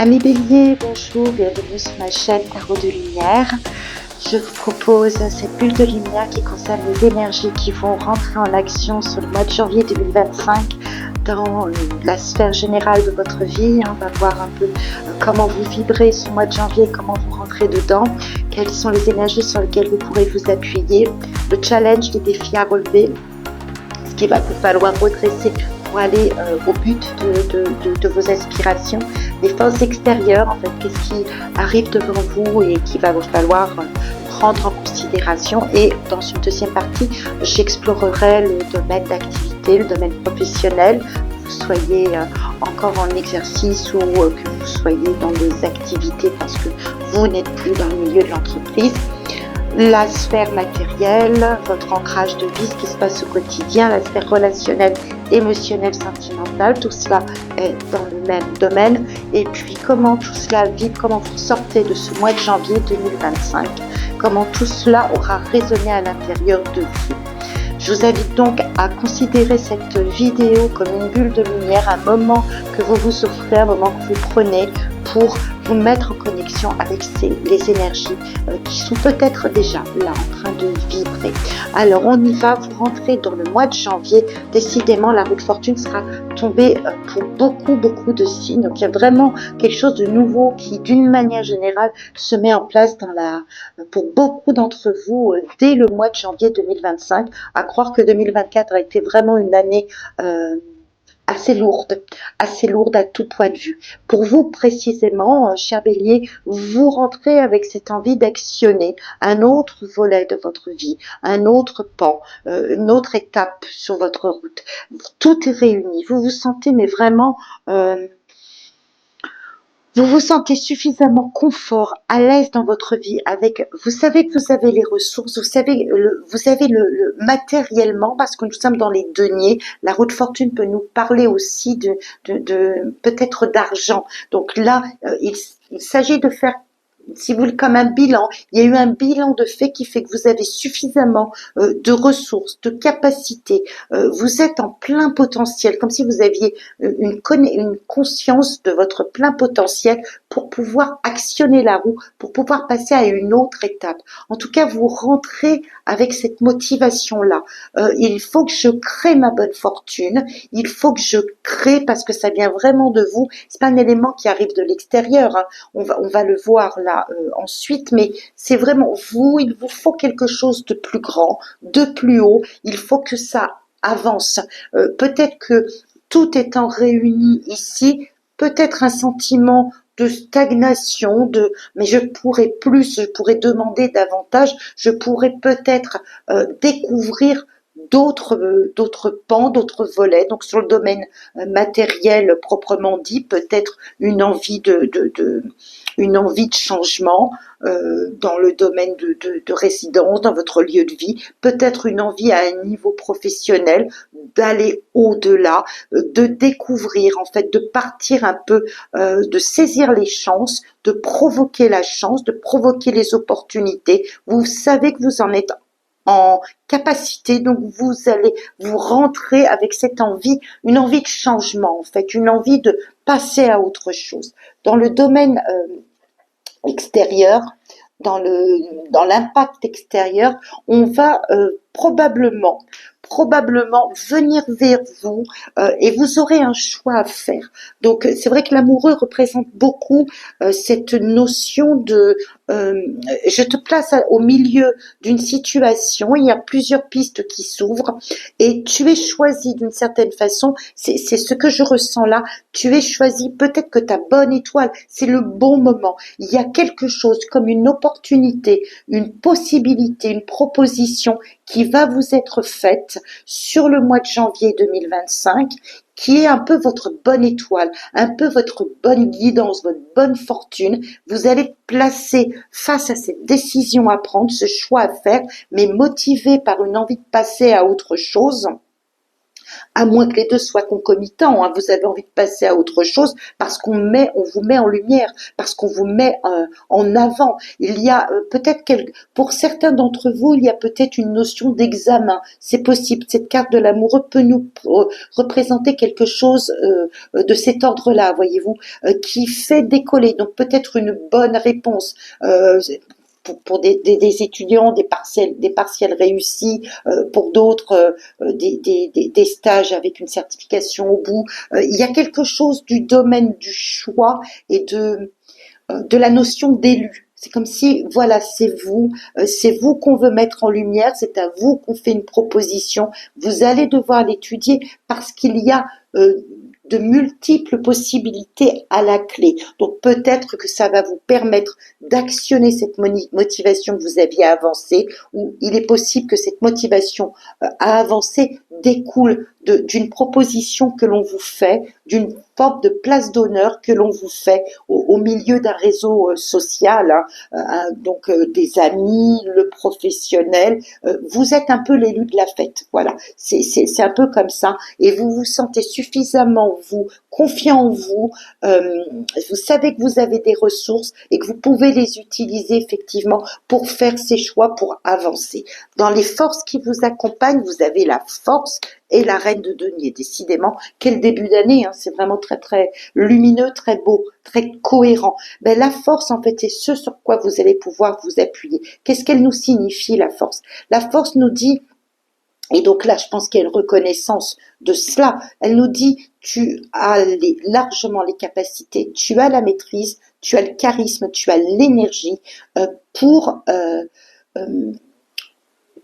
Amis Bélier, bonjour, bienvenue sur ma chaîne Tarot de Lumière. Je vous propose cette bulle de lumière qui concerne les énergies qui vont rentrer en action sur le mois de janvier 2025 dans la sphère générale de votre vie. On va voir un peu comment vous vibrez ce mois de janvier, comment vous rentrez dedans, quelles sont les énergies sur lesquelles vous pourrez vous appuyer, le challenge des défis à relever, ce qu'il va vous falloir redresser pour aller au but de vos aspirations, les forces extérieures, en fait, qu'est-ce qui arrive devant vous et qu'il va vous falloir prendre en considération. Et dans une deuxième partie, j'explorerai le domaine d'activité, le domaine professionnel, que vous soyez encore en exercice ou que vous soyez dans des activités parce que vous n'êtes plus dans le milieu de l'entreprise. La sphère matérielle, votre ancrage de vie, ce qui se passe au quotidien, la sphère relationnelle, émotionnelle, sentimentale, tout cela est dans le même domaine. Et puis comment tout cela vibre, comment vous sortez de ce mois de janvier 2025, comment tout cela aura résonné à l'intérieur de vous. Je vous invite donc à considérer cette vidéo comme une bulle de lumière, un moment que vous vous offrez, un moment que vous prenez pour vous mettre en connexion avec les énergies qui sont peut-être déjà là en train de vibrer. Alors on y va, vous rentrez dans le mois de janvier. Décidément, la roue de fortune sera tombée pour beaucoup de signes. Donc il y a vraiment quelque chose de nouveau qui, d'une manière générale, se met en place pour beaucoup d'entre vous dès le mois de janvier 2025. À croire que 2024 a été vraiment une année assez lourde à tout point de vue. Pour vous précisément, cher Bélier, vous rentrez avec cette envie d'actionner un autre volet de votre vie, un autre pan, une autre étape sur votre route. Tout est réuni. Vous vous sentez mais vraiment... vous vous sentez suffisamment confort, à l'aise dans votre vie, vous savez que vous avez les ressources, vous avez le matériellement, parce que nous sommes dans les deniers. La roue de fortune peut nous parler aussi de peut-être d'argent. Donc là, il s'agit de faire, si vous voulez, comme un bilan. Il y a eu un bilan de fait qui fait que vous avez suffisamment de ressources, de capacités. Vous êtes en plein potentiel, comme si vous aviez une conscience de votre plein potentiel pour pouvoir actionner la roue, pour pouvoir passer à une autre étape. En tout cas, vous rentrez avec cette motivation-là. Il faut que je crée ma bonne fortune. Il faut que je crée parce que ça vient vraiment de vous. C'est pas un élément qui arrive de l'extérieur, hein. On va le voir là ensuite, mais c'est vraiment vous. Il vous faut quelque chose de plus grand, de plus haut. Il faut que ça avance. Peut-être que tout étant réuni ici, peut-être un sentiment de stagnation, mais je pourrais plus, je pourrais demander davantage, je pourrais peut-être découvrir d'autres pans, d'autres volets. Donc sur le domaine matériel proprement dit, peut-être une envie une envie de changement dans le domaine de résidence, dans votre lieu de vie, peut-être une envie à un niveau professionnel d'aller au-delà, de découvrir, en fait, de partir un peu, de saisir les chances, de provoquer la chance, de provoquer les opportunités. Vous savez que vous en êtes en capacité, donc vous allez vous rentrer avec cette envie, une envie de changement, en fait, une envie de passer à autre chose. Dans le domaine extérieur, dans l'impact extérieur, on va probablement venir vers vous et vous aurez un choix à faire. Donc c'est vrai que l'amoureux représente beaucoup cette notion de je te place au milieu d'une situation, il y a plusieurs pistes qui s'ouvrent et tu es choisi d'une certaine façon, c'est ce que je ressens là, tu es choisi, peut-être que ta bonne étoile, c'est le bon moment, il y a quelque chose comme une opportunité, une possibilité, une proposition qui va vous être faite sur le mois de janvier 2025, qui est un peu votre bonne étoile, un peu votre bonne guidance, votre bonne fortune. Vous allez être placé face à cette décision à prendre, ce choix à faire, mais motivé par une envie de passer à autre chose. À moins que les deux soient concomitants, hein. Vous avez envie de passer à autre chose parce on vous met en lumière, parce qu'on vous met en avant. Il y a peut-être pour certains d'entre vous, il y a peut-être une notion d'examen. C'est possible. Cette carte de l'amoureux peut nous représenter quelque chose de cet ordre-là, voyez-vous, qui fait décoller. Donc peut-être une bonne réponse. Pour des étudiants, des partiels réussis, pour d'autres, des stages avec une certification au bout. Il y a quelque chose du domaine du choix et de la notion d'élu. C'est comme si, voilà, c'est vous qu'on veut mettre en lumière, c'est à vous qu'on fait une proposition. Vous allez devoir l'étudier parce qu'il y a de multiples possibilités à la clé. Donc peut-être que ça va vous permettre d'actionner cette motivation que vous aviez avancée, ou il est possible que cette motivation à avancer découle d'une proposition que l'on vous fait, d'une forme de place d'honneur que l'on vous fait au milieu d'un réseau social, hein, donc des amis, le professionnel. Vous êtes un peu l'élu de la fête, voilà. C'est un peu comme ça, et vous vous sentez suffisamment vous confiant en vous. Vous savez que vous avez des ressources et que vous pouvez les utiliser effectivement pour faire ces choix, pour avancer. Dans les forces qui vous accompagnent, vous avez la force et la reine de denier. Décidément, quel début d'année, hein, c'est vraiment très très lumineux, très beau, très cohérent. Ben, la force, en fait, c'est ce sur quoi vous allez pouvoir vous appuyer. Qu'est-ce qu'elle nous signifie, la force? La force nous dit, et donc là, je pense qu'il y a une reconnaissance de cela, elle nous dit, tu as largement les capacités, tu as la maîtrise, tu as le charisme, tu as l'énergie pour...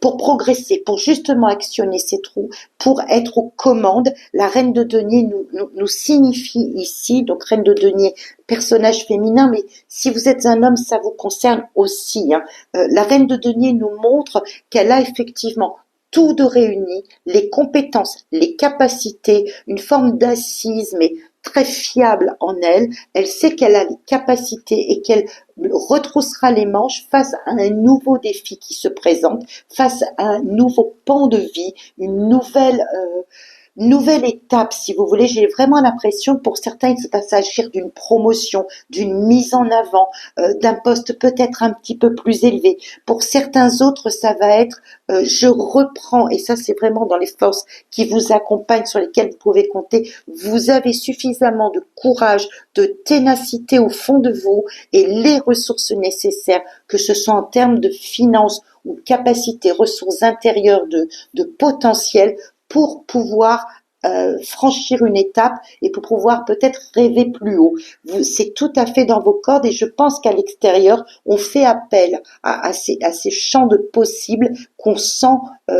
pour progresser, pour justement actionner ces trous, pour être aux commandes. La reine de denier nous signifie ici, donc reine de denier, personnage féminin, mais si vous êtes un homme, ça vous concerne aussi, hein. La reine de denier nous montre qu'elle a effectivement tout de réuni, les compétences, les capacités, une forme d'assise, mais très fiable en elle. Elle sait qu'elle a les capacités et qu'elle retroussera les manches face à un nouveau défi qui se présente, face à un nouveau pan de vie, une nouvelle étape, si vous voulez. J'ai vraiment l'impression que pour certains, il va s'agir d'une promotion, d'une mise en avant, d'un poste peut-être un petit peu plus élevé. Pour certains autres, ça va être je reprends, et ça c'est vraiment dans les forces qui vous accompagnent, sur lesquelles vous pouvez compter. Vous avez suffisamment de courage, de ténacité au fond de vous et les ressources nécessaires, que ce soit en termes de finances ou de capacités, ressources intérieures, de potentiel, pour pouvoir franchir une étape et pour pouvoir peut-être rêver plus haut. C'est tout à fait dans vos cordes, et je pense qu'à l'extérieur, on fait appel à ces champs de possibles qu'on sent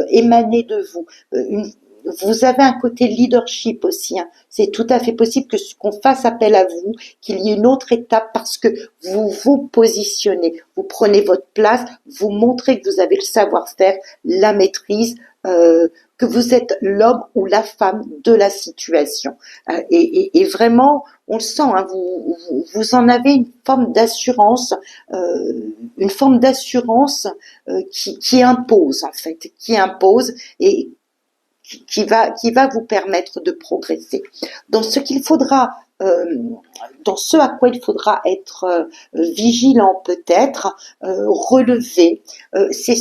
émaner de vous. Vous avez un côté leadership aussi, hein. C'est tout à fait possible qu'on fasse appel à vous, qu'il y ait une autre étape parce que vous vous positionnez, vous prenez votre place, vous montrez que vous avez le savoir-faire, la maîtrise, que vous êtes l'homme ou la femme de la situation. Et vraiment, on le sent, hein, vous en avez une forme d'assurance qui impose, en fait, qui impose et qui va vous permettre de progresser. Dans ce qu'il faudra, dans ce à quoi il faudra être vigilant peut-être, relevé, c'est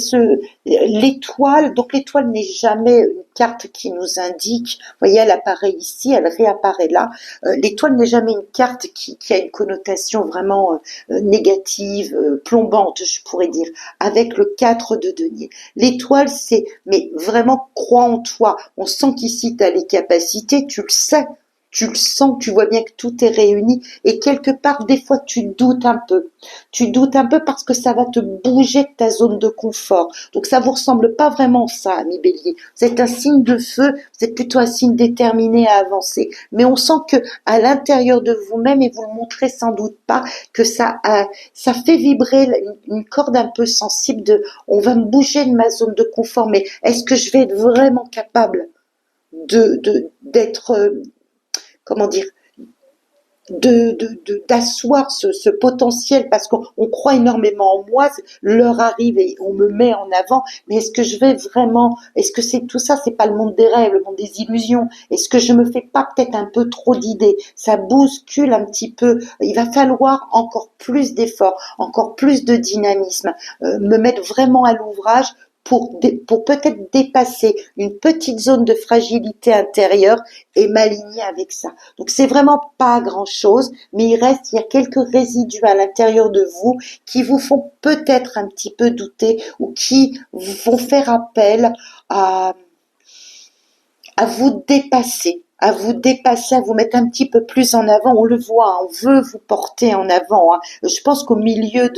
l'étoile. Donc l'étoile n'est jamais une carte qui nous indique, vous voyez, elle apparaît ici, elle réapparaît là. L'étoile n'est jamais une carte qui a une connotation vraiment négative, plombante, je pourrais dire, avec le 4 de denier. L'étoile, c'est, mais vraiment, crois en toi. On sent qu'ici, tu as les capacités, tu le sais, tu le sens, tu vois bien que tout est réuni, et quelque part, des fois, tu doutes un peu. Tu doutes un peu parce que ça va te bouger de ta zone de confort. Donc, ça vous ressemble pas vraiment ça, ami Bélier. Vous êtes un signe de feu, vous êtes plutôt un signe déterminé à avancer. Mais on sent que à l'intérieur de vous-même, et vous le montrez sans doute pas, que ça fait vibrer une corde un peu sensible de, on va me bouger de ma zone de confort, mais est-ce que je vais être vraiment capable d'être, comment dire, d'asseoir ce potentiel parce qu'on croit énormément en moi, l'heure arrive et on me met en avant, mais est-ce que je vais vraiment, est-ce que c'est tout ça, c'est pas le monde des rêves, le monde des illusions, est-ce que je me fais pas peut-être un peu trop d'idées, ça bouscule un petit peu, il va falloir encore plus d'efforts, encore plus de dynamisme, me mettre vraiment à l'ouvrage pour peut-être dépasser une petite zone de fragilité intérieure et m'aligner avec ça. Donc c'est vraiment pas grand-chose, mais il y a quelques résidus à l'intérieur de vous qui vous font peut-être un petit peu douter ou qui vont faire appel à, à vous dépasser, à vous mettre un petit peu plus en avant. On le voit, on veut vous porter en avant. Je pense qu'au milieu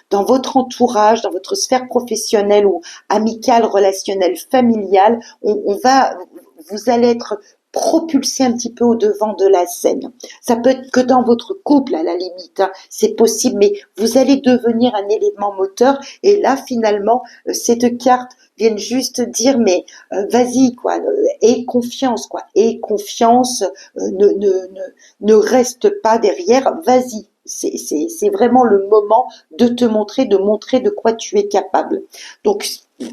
dans votre entourage, dans votre sphère professionnelle ou amicale, relationnelle, familiale, vous allez être propulsé un petit peu au devant de la scène. Ça peut être que dans votre couple à la limite, c'est possible, mais vous allez devenir un élément moteur. Et là, finalement, ces deux cartes viennent juste dire mais vas-y quoi, aie confiance quoi, aie confiance, ne reste pas derrière, vas-y. C'est vraiment le moment de te montrer, de montrer de quoi tu es capable. Donc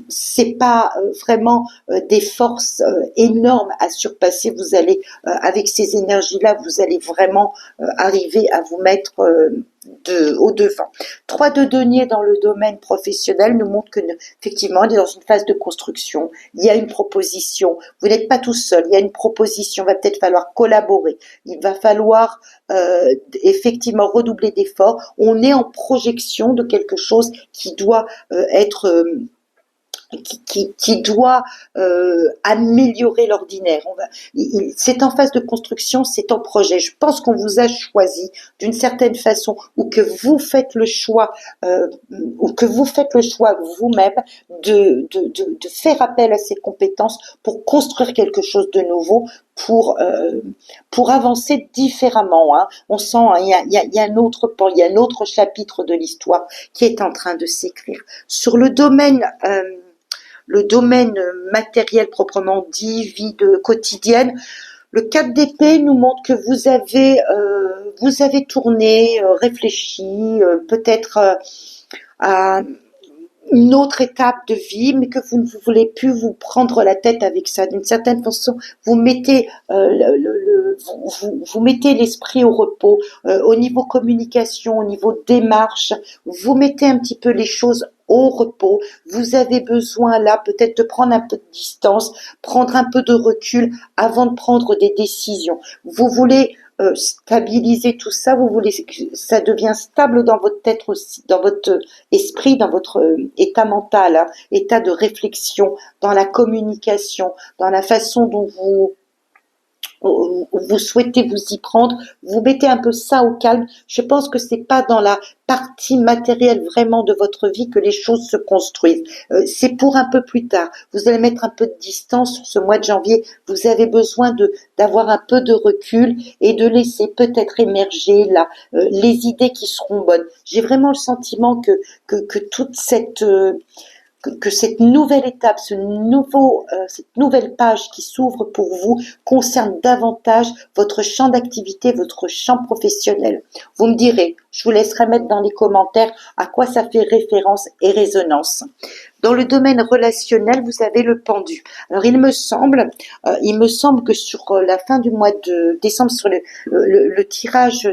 c'est pas vraiment des forces énormes à surpasser. Vous allez avec ces énergies-là, vous allez vraiment arriver à vous mettre au devant. 3 de denier dans le domaine professionnel nous montre que effectivement, on est dans une phase de construction. Il y a une proposition. Vous n'êtes pas tout seul. Il y a une proposition. Il va peut-être falloir collaborer. Il va falloir effectivement redoubler d'efforts. On est en projection de quelque chose qui doit être qui doit améliorer l'ordinaire. C'est en phase de construction, c'est en projet. Je pense qu'on vous a choisi d'une certaine façon, ou que vous faites le choix, vous-même de faire appel à ces compétences pour construire quelque chose de nouveau, pour avancer différemment. On sent, il y a un autre pan, il y a un autre chapitre de l'histoire qui est en train de s'écrire. Sur le domaine matériel proprement dit, vie quotidienne, le 4 d'épée nous montre que vous avez tourné, réfléchi, peut-être à une autre étape de vie, mais que vous ne voulez plus vous prendre la tête avec ça. D'une certaine façon, vous mettez vous mettez l'esprit au repos, au niveau communication, au niveau démarche, vous mettez un petit peu les choses au repos. Vous avez besoin là peut-être de prendre un peu de distance, prendre un peu de recul avant de prendre des décisions. Vous voulez stabiliser tout ça, vous voulez que ça devient stable dans votre tête aussi, dans votre esprit, dans votre état mental, état de réflexion, dans la communication, dans la façon dont vous souhaitez vous y prendre, vous mettez un peu ça au calme. Je pense que c'est pas dans la partie matérielle vraiment de votre vie que les choses se construisent. C'est pour un peu plus tard. Vous allez mettre un peu de distance sur ce mois de janvier. Vous avez besoin d'avoir un peu de recul et de laisser peut-être émerger là les idées qui seront bonnes. J'ai vraiment le sentiment que toute que cette nouvelle étape, cette nouvelle page qui s'ouvre pour vous concerne davantage votre champ d'activité, votre champ professionnel. Vous me direz, je vous laisserai mettre dans les commentaires à quoi ça fait référence et résonance. Dans le domaine relationnel, vous avez le pendu. Alors il me semble que sur la fin du mois de décembre, sur le tirage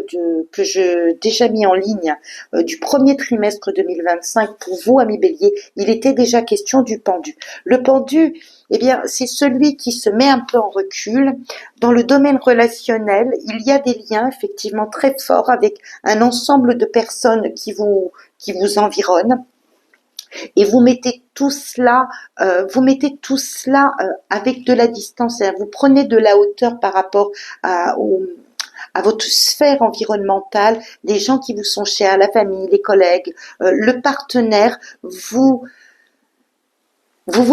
que j'ai déjà mis en ligne du premier trimestre 2025 pour vous, amis Bélier, il était déjà question du pendu. Le pendu, eh bien, c'est celui qui se met un peu en recul. Dans le domaine relationnel, il y a des liens effectivement très forts avec un ensemble de personnes qui vous environnent. Et vous mettez tout cela, avec de la distance. Vous prenez de la hauteur par rapport à votre sphère environnementale, les gens qui vous sont chers, la famille, les collègues, le partenaire. Vous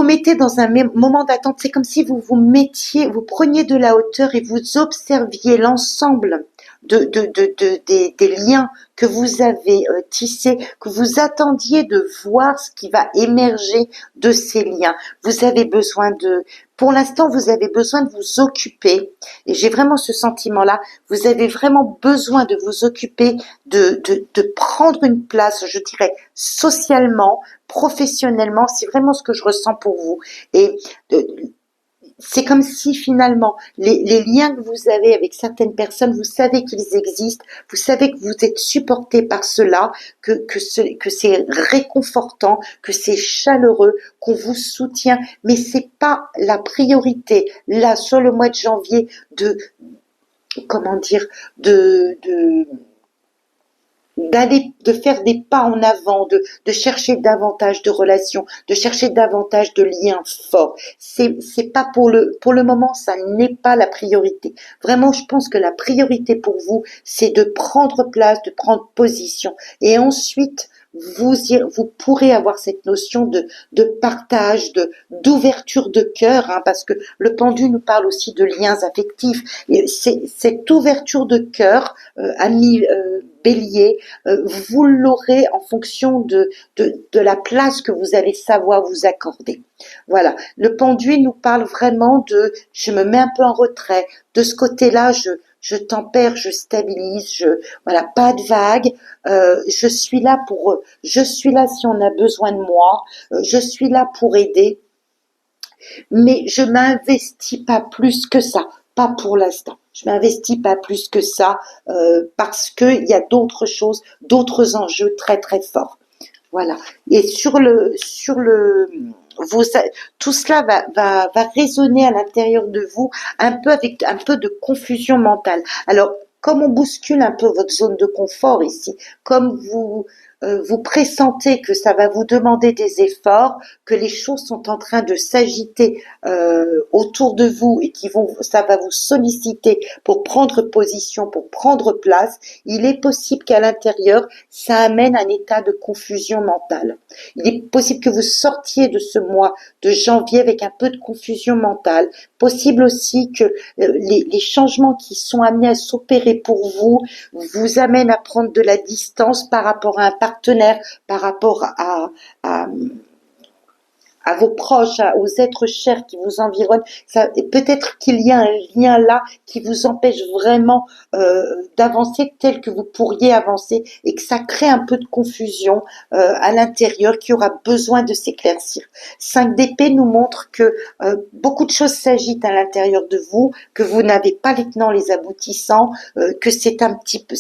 mettez dans un moment d'attente. C'est comme si vous preniez de la hauteur et vous observiez l'ensemble des liens que vous avez tissés, que vous attendiez de voir ce qui va émerger de ces liens. Vous avez besoin pour l'instant, vous avez besoin de vous occuper, et j'ai vraiment ce sentiment-là, vous avez vraiment besoin de vous occuper, de prendre une place, je dirais, socialement, professionnellement, c'est vraiment ce que je ressens pour vous. Et c'est comme si finalement les liens que vous avez avec certaines personnes, vous savez qu'ils existent, vous savez que vous êtes supporté par cela, que c'est réconfortant, que c'est chaleureux, qu'on vous soutient, mais c'est pas la priorité là sur le mois de janvier de comment dire de faire des pas en avant, de chercher davantage de relations, de chercher davantage de liens forts. C'est pas pour le moment, ça n'est pas la priorité. Vraiment, je pense que la priorité pour vous, c'est de prendre place, de prendre position. Et ensuite, vous pourrez avoir cette notion de partage, d'ouverture de cœur, hein, parce que le pendu nous parle aussi de liens affectifs. Et cette ouverture de cœur, ami Bélier, vous l'aurez en fonction de la place que vous allez savoir vous accorder. Voilà. Le pendu nous parle vraiment je me mets un peu en retrait. De ce côté-là, je tempère, je stabilise, voilà, pas de vagues. Je suis là si on a besoin de moi. Je suis là pour aider. Mais je m'investis pas plus que ça. Pas pour l'instant. Je m'investis pas plus que ça parce que il y a d'autres choses, d'autres enjeux très très forts. Voilà. Et tout cela va résonner à l'intérieur de vous un peu avec un peu de confusion mentale. Alors, comme on bouscule un peu votre zone de confort ici, comme vous pressentez que ça va vous demander des efforts, que les choses sont en train de s'agiter autour de vous et ça va vous solliciter pour prendre position, pour prendre place, il est possible qu'à l'intérieur, ça amène un état de confusion mentale. Il est possible que vous sortiez de ce mois de janvier avec un peu de confusion mentale. Possible aussi que les changements qui sont amenés à s'opérer pour vous amènent à prendre de la distance par rapport à un partenaire, par rapport à vos proches, aux êtres chers qui vous environnent. Peut-être qu'il y a un lien là qui vous empêche vraiment d'avancer tel que vous pourriez avancer et que ça crée un peu de confusion à l'intérieur qui aura besoin de s'éclaircir. 5 d'épée nous montre que beaucoup de choses s'agitent à l'intérieur de vous, que vous n'avez pas les tenants, les aboutissants, que c'est un petit peu,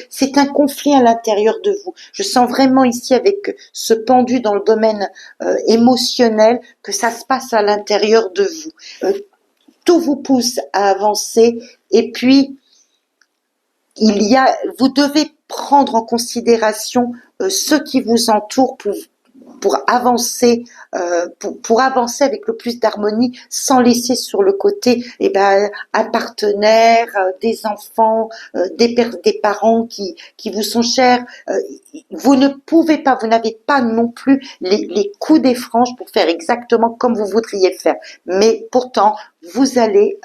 c'est un conflit à l'intérieur de vous. Je sens vraiment ici avec ce pendu dans le domaine émotionnel que ça se passe à l'intérieur de vous. Tout vous pousse à avancer et puis vous devez prendre en considération ceux qui vous entourent pour avancer, pour avancer avec le plus d'harmonie, sans laisser sur le côté un partenaire, des enfants, des parents qui vous sont chers. Vous ne pouvez pas, vous n'avez pas non plus les coups des franges pour faire exactement comme vous voudriez faire. Mais pourtant, vous allez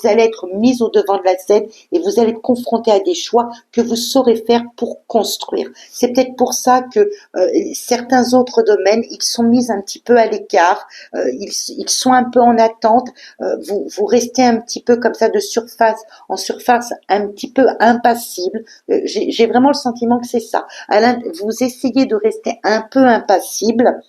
être mis au devant de la scène et vous allez être confronté à des choix que vous saurez faire pour construire. C'est peut-être pour ça que certains autres domaines, ils sont mis un petit peu à l'écart, ils sont un peu en attente, vous restez un petit peu comme ça en surface, un petit peu impassible. J'ai vraiment le sentiment que c'est ça. Vous essayez de rester un peu impassible,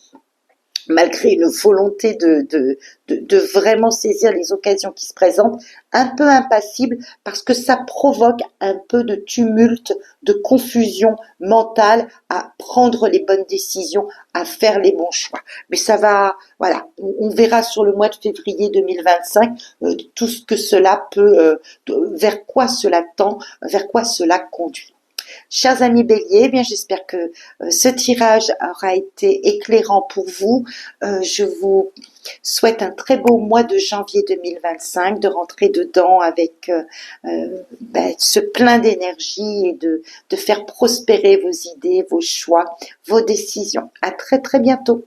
malgré une volonté de vraiment saisir les occasions qui se présentent, un peu impassible parce que ça provoque un peu de tumulte, de confusion mentale à prendre les bonnes décisions, à faire les bons choix. Mais ça va, voilà, on verra sur le mois de février 2025 tout ce que cela peut, vers quoi cela tend, vers quoi cela conduit. Chers amis Bélier, eh bien j'espère que ce tirage aura été éclairant pour vous. Je vous souhaite un très beau mois de janvier 2025, de rentrer dedans avec ce plein d'énergie et de faire prospérer vos idées, vos choix, vos décisions. À très très bientôt.